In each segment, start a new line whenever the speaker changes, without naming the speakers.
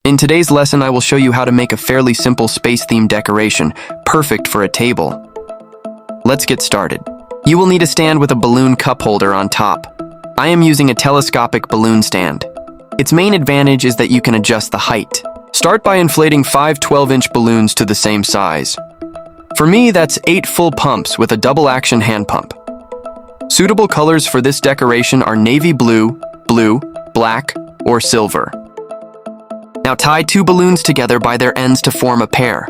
In today's lesson, I will show you how to make a fairly simple space-themed decoration, perfect for a table. Let's get started. You will need a stand with a balloon cup holder on top. I am using a telescopic balloon stand. Its main advantage is that you can adjust the height. Start by inflating 5 12-inch balloons to the same size. For me, that's 8 full pumps with a double-action hand pump. Suitable colors for this decoration are navy blue, black, or silver. Now tie 2 balloons together by their ends to form a pair.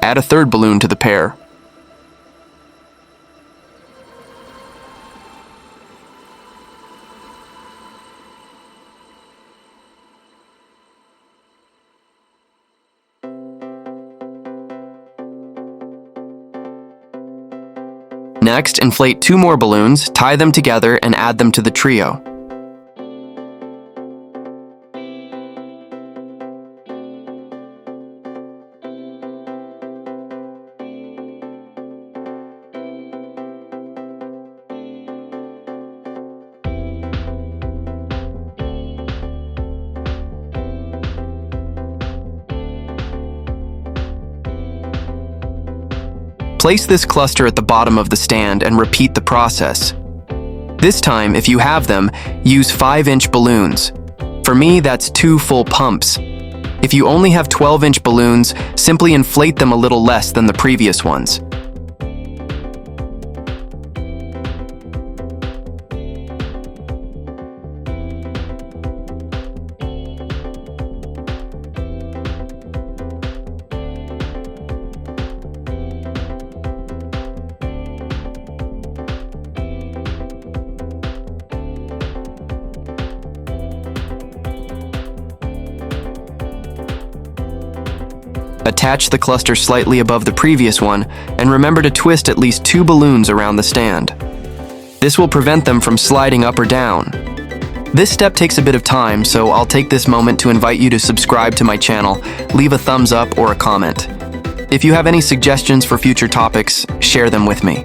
Add a third balloon to the pair. Next, inflate 2 more balloons, tie them together, and add them to the trio. Place this cluster at the bottom of the stand and repeat the process. This time, if you have them, use 5-inch balloons. For me, that's 2 full pumps. If you only have 12-inch balloons, simply inflate them a little less than the previous ones. Attach the cluster slightly above the previous one, and remember to twist at least 2 balloons around the stand. This will prevent them from sliding up or down. This step takes a bit of time, so I'll take this moment to invite you to subscribe to my channel, leave a thumbs up or a comment. If you have any suggestions for future topics, share them with me.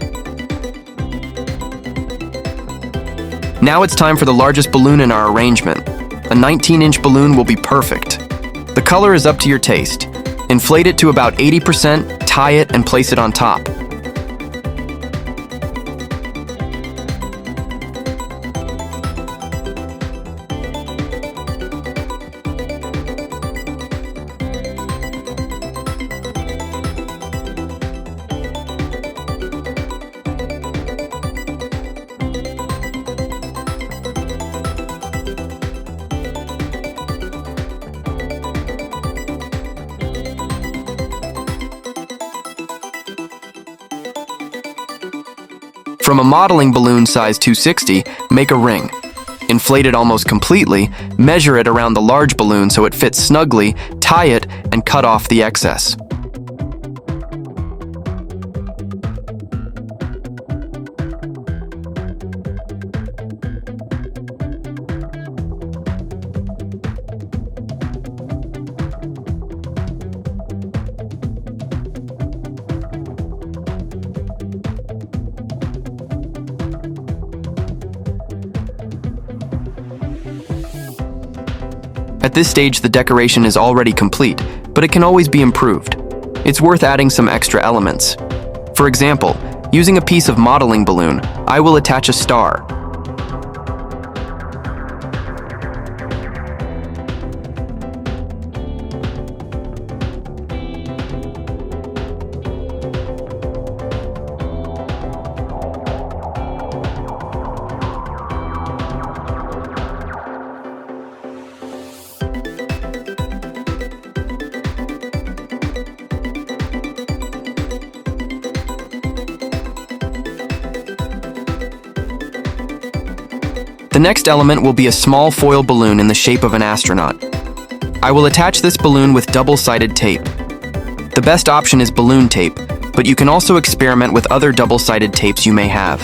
Now it's time for the largest balloon in our arrangement. A 19-inch balloon will be perfect. The color is up to your taste. Inflate it to about 80%, tie it, and place it on top. From a modeling balloon size 260, make a ring. Inflate it almost completely, measure it around the large balloon so it fits snugly, tie it, and cut off the excess. At this stage, the decoration is already complete, but it can always be improved. It's worth adding some extra elements. For example, using a piece of modeling balloon, I will attach a star. The next element will be a small foil balloon in the shape of an astronaut. I will attach this balloon with double-sided tape. The best option is balloon tape, but you can also experiment with other double-sided tapes you may have.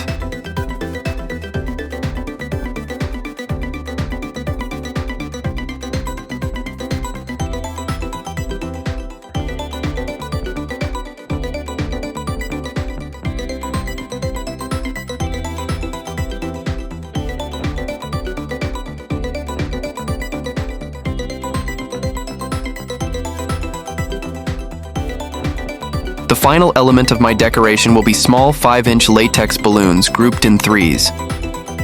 The final element of my decoration will be small 5-inch latex balloons grouped in threes.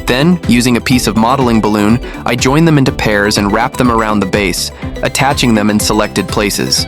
Then, using a piece of modeling balloon, I join them into pairs and wrap them around the base, attaching them in selected places.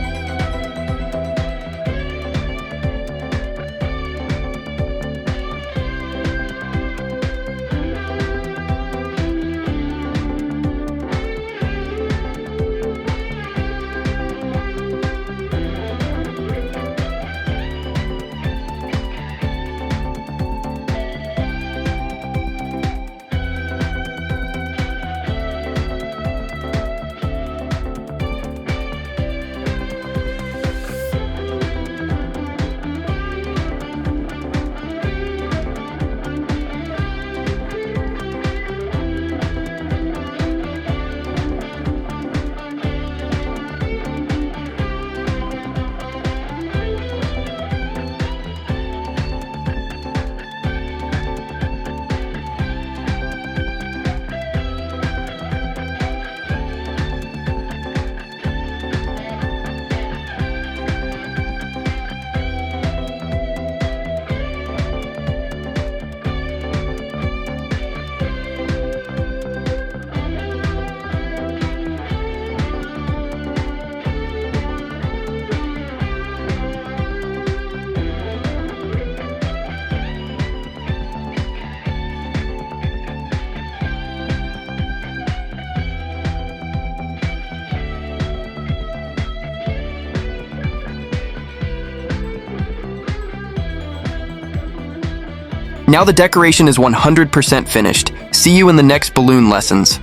Now the decoration is 100% finished. See you in the next balloon lessons.